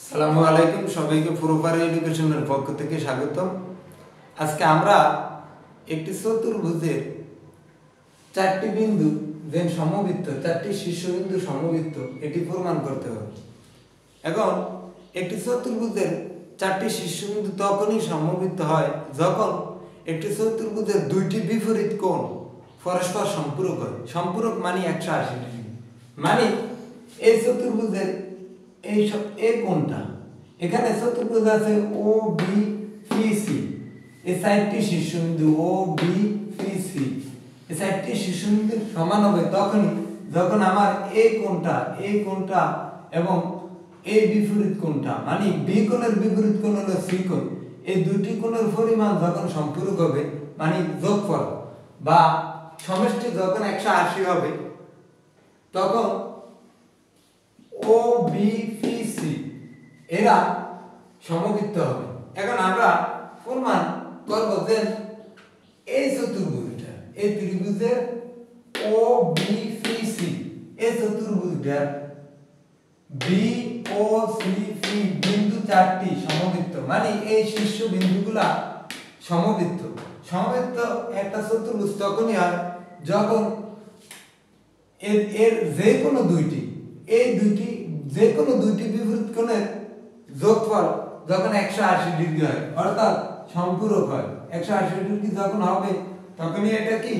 আসসালামু আলাইকুম, সবাইকে প্রপার এডুকেশনের পক্ষ থেকে স্বাগতম। আজকে আমরা একটি চতুর্ভুজের চারটি বিন্দু যে সমবৃত্ত, চারটি শীর্ষবিন্দু সমবৃত্ত, এটি প্রমাণ করতে হবে। এখন একটি চতুর্ভুজের চারটি শীর্ষবিন্দু তখনই সমবৃত্ত হয় যখন একটি চতুর্ভুজের দুইটি বিপরীত কোণ পরস্পর সম্পূরক হয়। সম্পূরক মানে 180 ডিগ্রি। মানে এই চতুর্ভুজের এই কোণটা, এখানে চতুর্ভুজ আছে ও বি পি সি, এই চারটি শীর্ষবিন্দু ও বি পি সি, এই চারটি শীর্ষবিন্দু সমান হবে তখনই যখন আমার এই কোণটা এবং এই বিপরীত কোণটা, মানে বি কোণের বিপরীত কোণ হলো সি কোণ, এই দুটি কোণের পরিমাণ যখন সম্পূরক হবে, মানে যোগফল বা সমষ্টি যখন 180 হবে, তখন ও বি পি সি এরা সমবৃত্ত হবে। এখন আমরা প্রমাণ করব যে এই চতুর্ভুজটা, এই ত্রিভুজের ও বি পি সি, এই চতুর্ভুজটার বি ও সি পি বিন্দু চারটি সমবৃত্ত, মানে এই শীর্ষ বিন্দুগুলা সমবৃত্ত। সমবৃত্ত একটা চতুর্ভুজ তখনই হয় যখন এর যে কোনো দুইটি, যে কোনো দুইটি বিপরীত কোণের যোগফল যখন 180 ডিগ্রি হয়, অর্থাৎ সম্পূরক হয়। 180 ডিগ্রি যখন হবে তখনই এটা কি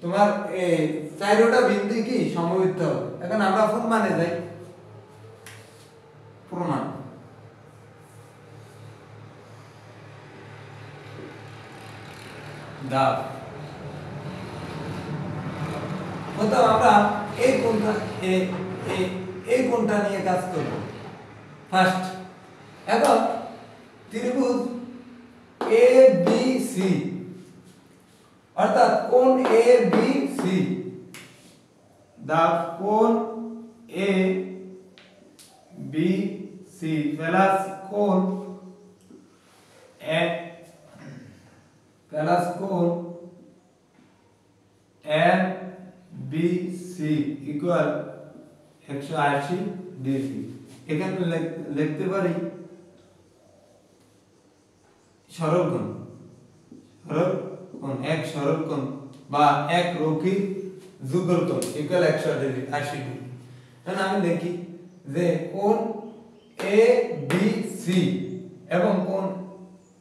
তোমার চারোটা বিন্দু কি সমবৃত্ত হবে। এখন আমরা প্রমাণে যাই। প্রমাণ দাও। প্রথম আমরা এই কোণটা নিয়ে কাজ করব ফার্স্ট। এখন ত্রিভুজ এ বি সি, অর্থাৎ কোণ এ বি সি, দাও কোণ এ বি সি প্লাস কোণ M B C equal 180 degree. এখানে লিখতে পারি সরল কোণ, এক সরল কোণ বা এক রৈখিক যুগল কোণ ইকুয়াল 180 ডিগ্রি। এখন আমি দেখি যে কোণ এ বি সি এবং কোণ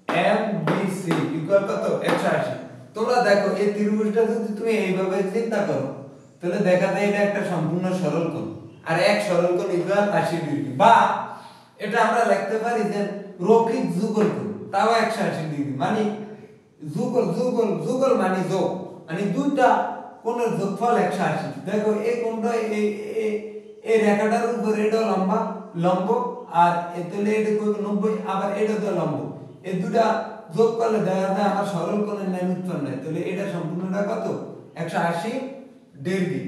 এম বি সি ইকুয়াল কত? 180। তোমরা দেখো এই ত্রিভুজটা যদি তুমি এইভাবে চিন্তা করো তাহলে দেখা যায় এটা একটা সম্পূর্ণ সরল কোণ, আর এক সরল কোণ ইকুয়াল 80 ডিগ্রি। বা এটা আমরা লিখতে পারি যে রৈখিক যুগল কোণ, তাও 180 ডিগ্রি। মানে যুগল মানে যোগ, মানে দুইটা কোণের যোগফল 180। দেখো এই কোণটা এই রেখাটার উপর এটা লম্ব, আর তাহলে এটা 90, আবার এটা তো লম্ব। এই দুটা যোগ করলে দেখা যায় আমার সরল কোণের ন্যায় উৎপন্ন হয়। তাহলে এটা সম্পূর্ণটা কত? 180 ডিগ্রি।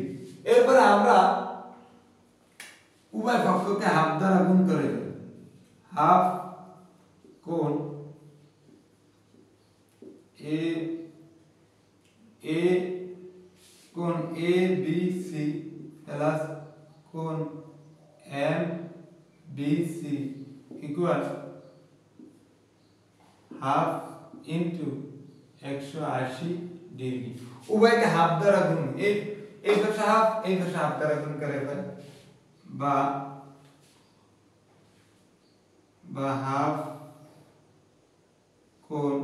এরপরে আমরা উভয় পক্ষকে হাফ দ্বারা গুণ করে দেব। হাফ কোণ কোণ এ বি সি প্লাস কোণ M B C equal half into 180 degree. উভয়কে হাফ দ্বারা গুণ, এই পাশে হাফ, এই পাশে হাফ দ্বারা গুণ করে ফেল, বা হাফ কোণ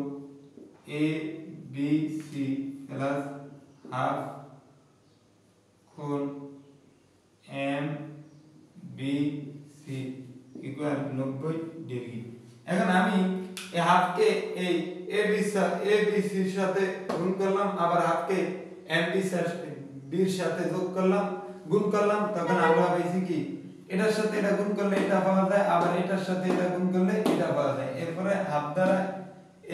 A B C plus half কোণ M B C equal 90 degree. এখন আমি এই হাফকে এই এ বি সির সাথে গুণ করলাম, আবার হাফকে এম বির সাথে যোগ করলাম, গুণ করলাম, তখন আমরা পেয়েছি কি এটার সাথে এটা গুণ করলে এটা পাওয়া যায়, আবার এটার সাথে এটা গুণ করলে এটা পাওয়া যায়। এরপরে হাফ দ্বারা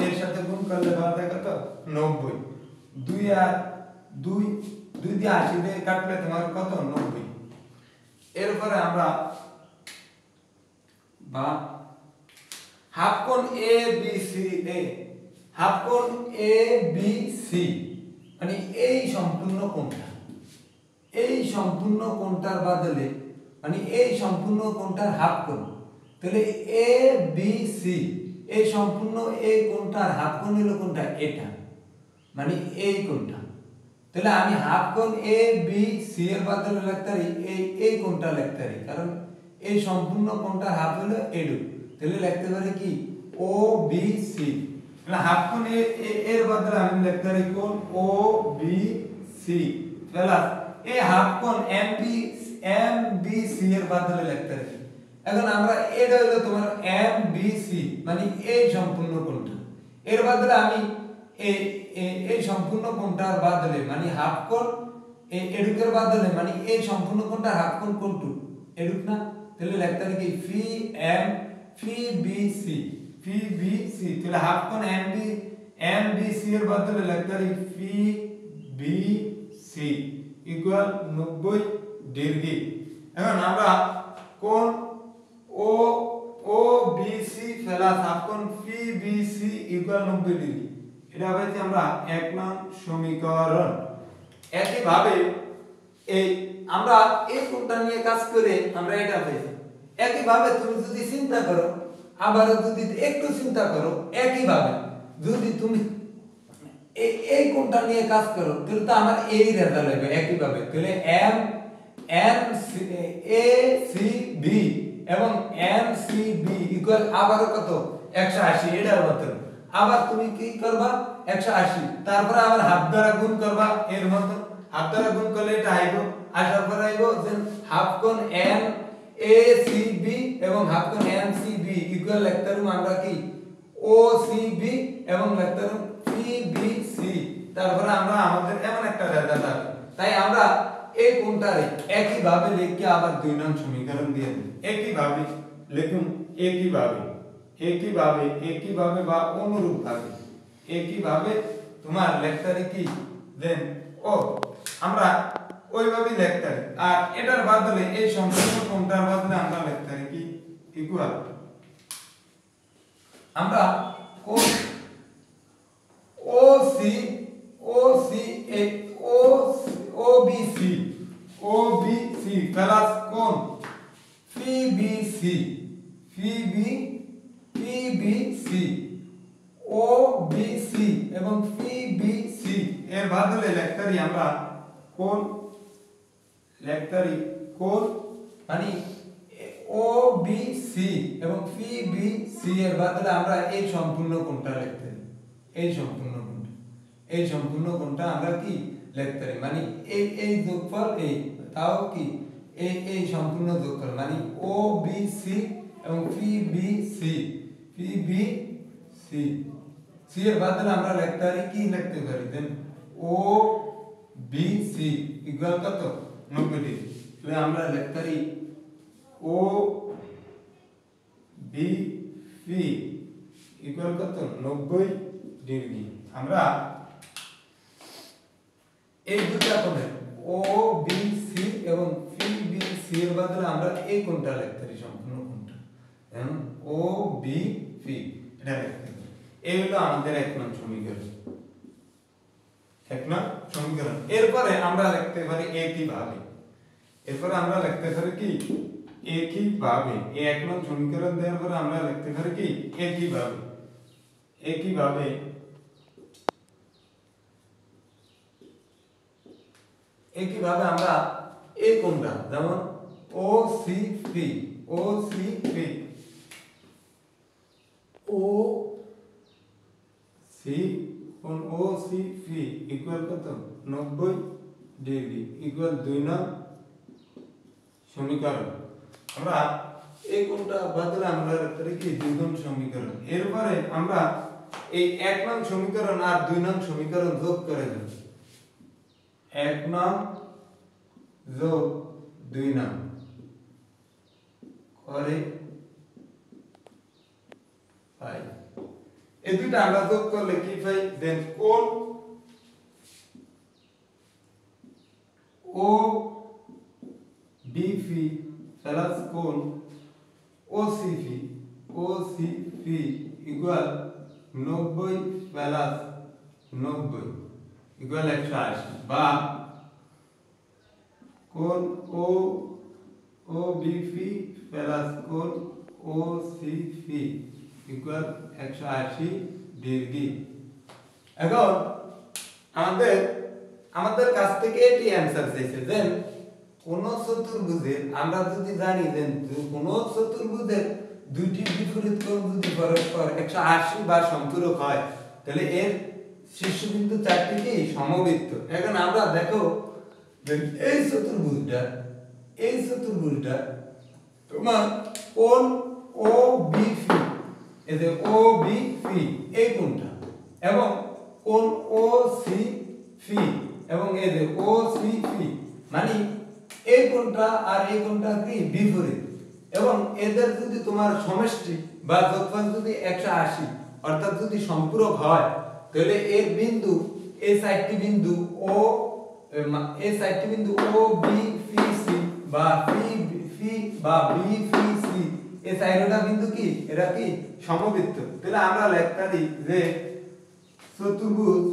এর সাথে গুণ করলে পাওয়া যায় কত? 90। 2 আর 2 দিয়ে 80 দিয়ে কাটলে তোমার কত? 90। এরপরে আমরা বা হাফ কোণ এ বি সি, হাফ কোণ এ বি সি মানে এই সম্পূর্ণ কোণটার বদলে, মানে এই সম্পূর্ণ কোণটার হাফ কোণ, তাহলে এ বি সি এই সম্পূর্ণ এই কোণটার হাফ কোণ হলো কোনটা এটা মানে এই কোণটা তাহলে আমি হাফ কোণ এ বি সি এর বদলে লিখতে পারি এই কোণটা লিখতে পারি কারণ এই সম্পূর্ণ কোণটার হাফ হলো এডু তাহলে লিখতে পারি কি ও বি সি তাহলে হাফ কোণ এর বদলে আমি লিখতে পারি কোণ ও বি সি প্লাস এই হাফ কোণ এম বি সি এর বদলে লিখতে পারি এখন আমরা এটা হলো তোমার এম বি সি মানে এই সম্পূর্ণ কোণটা এর বদলে আমি এই সম্পূর্ণ কোণটার বদলে মানে হাফ কোণ এডুকের বদলে মানে এই সম্পূর্ণ কোণটার হাফ কোণ কোনটু এডুক না তাহলে লিখতে পারি কি ফি বি সি তাহলে হাফ কোণ এম বি সি এর বদলে লিখতে পারি ফি বি সি ইকুয়াল 90 ডিগ্রি এখন আমরা কোণ ও বি সি প্লাস হাফ কোণ ফি বি সি ইকুয়াল 90 ডিগ্রি এটা পাইছি আমরা 1 নং সমীকরণ একই ভাবে এই আমরা এই কোণটা নিয়ে কাজ করে আমরা এটা পাইছি একই ভাবে তুমি যদি চিন্তা করো আবারো যদি একটু চিন্তা করো একই ভাবে যদি তুমি এই কোণটা নিয়ে কাজ করো তাহলে তো আমার এই রেজাল্ট হবে একই ভাবে তাহলে M N A C B এবং এম সি বি ইকুয়াল আবারো কত 180 এটার মত আবার তুমি কি করবা 180 তারপরে আবার হাফ দ্বারা গুণ করবা এর মত হাফ দ্বারা গুণ করলে এটা আইবো আসার পর আইবো দেন হাফ কোণ এম এ সি বি এবং হাফ কোণ এম সি বি ইকুয়াল লিখতে পারবো আমরা কি ও সি বি এবং লিখতে পারবো পি বি সি তারপরে আমরা আমাদের এমন একটা রেজাল্ট হবে তাই আমরা এই কোণটারে একই ভাবে লিখে আবার 2 নং সমীকরণ দিয়ে দেব একই ভাবে লিখুন একই ভাবে বা অনুরূপ ভাবে একই ভাবে তোমার লেখতারি কি দেন ও আমরা ওইভাবে লিখতারি আর এটার বদলে এই সম্পূর্ণ কোণটার বদলে আমরা লিখতারি কি ইকুয়াল আমরা কোণ ও সি ও বি সি প্লাস কোণ পি বি সি ও বি সি এবং পি বি সি এর বদলে লিখতারি আমরা কোণ মানে ও বি সি এবং পি বি সি এর বদলে আমরা এই সম্পূর্ণ কোণটা লিখতে পারি এই সম্পূর্ণ কোণটা আমরা কি লিখতে পারি মানে এই যোগফল এই তাও কি এই সম্পূর্ণ যোগফল মানে ও বি সি এবং পি বি সি সি এর বদলে আমরা লিখতে পারি কি লিখতে পারি দেন ও বি সি ইকুয়াল কত 90 ডিগ্রি তাহলে আমরা লিখতে পারি ও বি সি ইকুয়াল কত 90 ডিগ্রি আমরা এই দুটো কোণে ও বি সি এবং পি বি সি এর বদলে আমরা এই কোণটা লিখতে পারি সম্পূর্ণ কোণটা ও বি পি এটা লিখতে পারি এই হলো আমাদের 1 নং সমীকরণ এরপরে আমরা লিখতে পারি একই ভাবে এই 1 নং সমীকরণ দেওয়ার পরে আমরা লিখতে পারি কি একই ভাবে আমরা এই কোণটা যেমন ও সি পি ইকুয়াল কত 90 ডিগ্রি ইকুয়াল 2 নং সমীকরণ আমরা এই কোণটা বদলে আমরা লিখতে কি 2 নং সমীকরণ এরপরে আমরা এই 1 নং সমীকরণ আর 2 নং সমীকরণ যোগ করে দেব 1 নং যোগ 2 নং করে পাই এই দুটো আমরা যোগ করলে কি পাই দেন কোণ ও ডিপি প্লাস কোণ ওসিপি ইকুয়াল 90 প্লাস 90 ইকুয়াল 180 বা কোণ ও বিপি প্লাস কোণ ও সি ফি ইকুয়াল 180 ডিগ্রি। এখন আমাদের কাছ থেকে এটি অ্যান্সার চাইছে যে কোন চতুর্ভুজের, আমরা যদি জানি যে কোন চতুর্ভুজের দুইটি বিপরীত কোণ যদি পরস্পর 180 বা সম্পূরক হয় তাহলে এর শীর্ষবিন্দু চারটি কি সমবৃত্ত। এখন আমরা দেখো যে এই চতুর্ভুজটা তোমার কোণ ও বি ফি, এই যে ও বি ফি এই কোণটা, এবং কোণ ও সি ফি এবং এই যে ও সি ফি, মানে এই কোণটা আর এই কোণটা কি বিপরীত, এবং এদের যদি তোমার সমষ্টি বা যোগফল যদি 180 অর্থাৎ যদি সম্পূরক হয় তাহলে এর বিন্দু এই চারটি বিন্দু ও বি ফি সি বা ফি বা বি ফি সি এই চারটা বিন্দু কি এরা কি সমবৃত্ত। তাহলে আমরা লিখতে পারি যে চতুর্ভুজ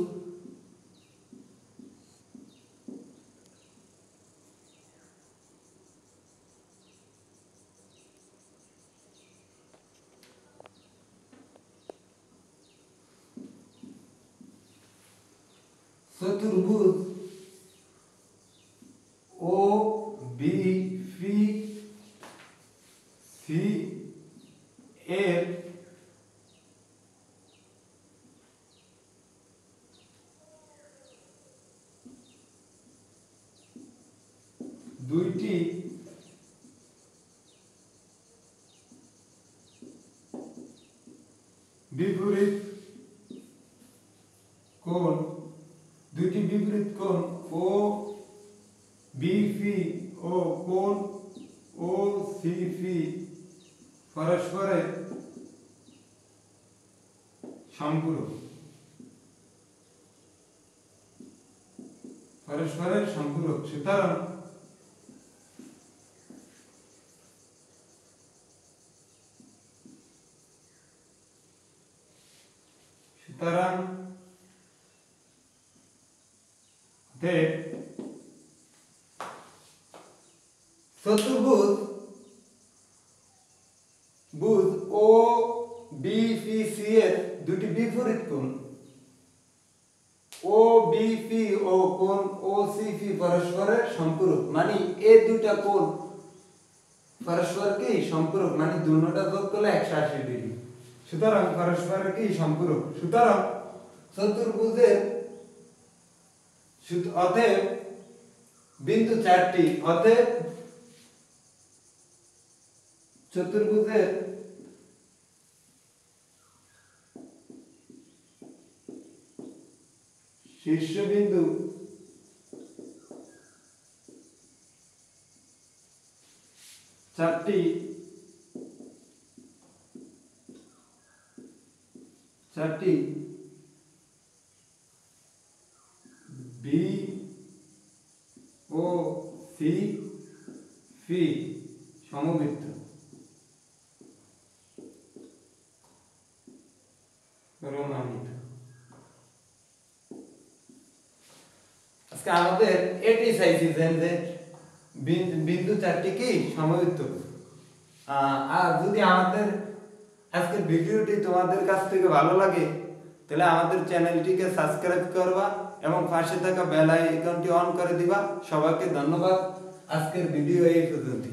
ও বি ফি সি এর দুইটি বিপরীত কোণ ও বি ফি ও কোণ ও সি ফি পরস্পরের সম্পূরক। সুতরাং চতুর্ভুজ ও বি ফি সি এর দুটি বিপরীত কোণ ও বি ফি ও কোণ ও সি ফি পরস্পরের সম্পূরক, মানে এই দুইটা কোণ পরস্পর কি সম্পূরক, মানে দুটোটা যোগ করলে 180 ডিগ্রি। সুতরাং পরস্পরের কি সম্পূরক। সুতরাং চতুর্ভুজের অতএব বিন্দু চারটি, অতএব চতুর্ভুজের শীর্ষবিন্দু চারটি বি ও সি ফি সমবৃত্ত। আজকে আমাদের এটি চাইছি যে বিন্দু চারটি কি সমবৃত্ত। আর যদি আমাদের আজকের ভিডিওটি তোমাদের কাছ থেকে ভালো লাগে তাহলে আমাদের চ্যানেলটিকে সাবস্ক্রাইব করবা এবং পাশে থাকা বেল আইকনটি অন করে দিবা। সবাইকে ধন্যবাদ। আজকের ভিডিও এই পর্যন্ত।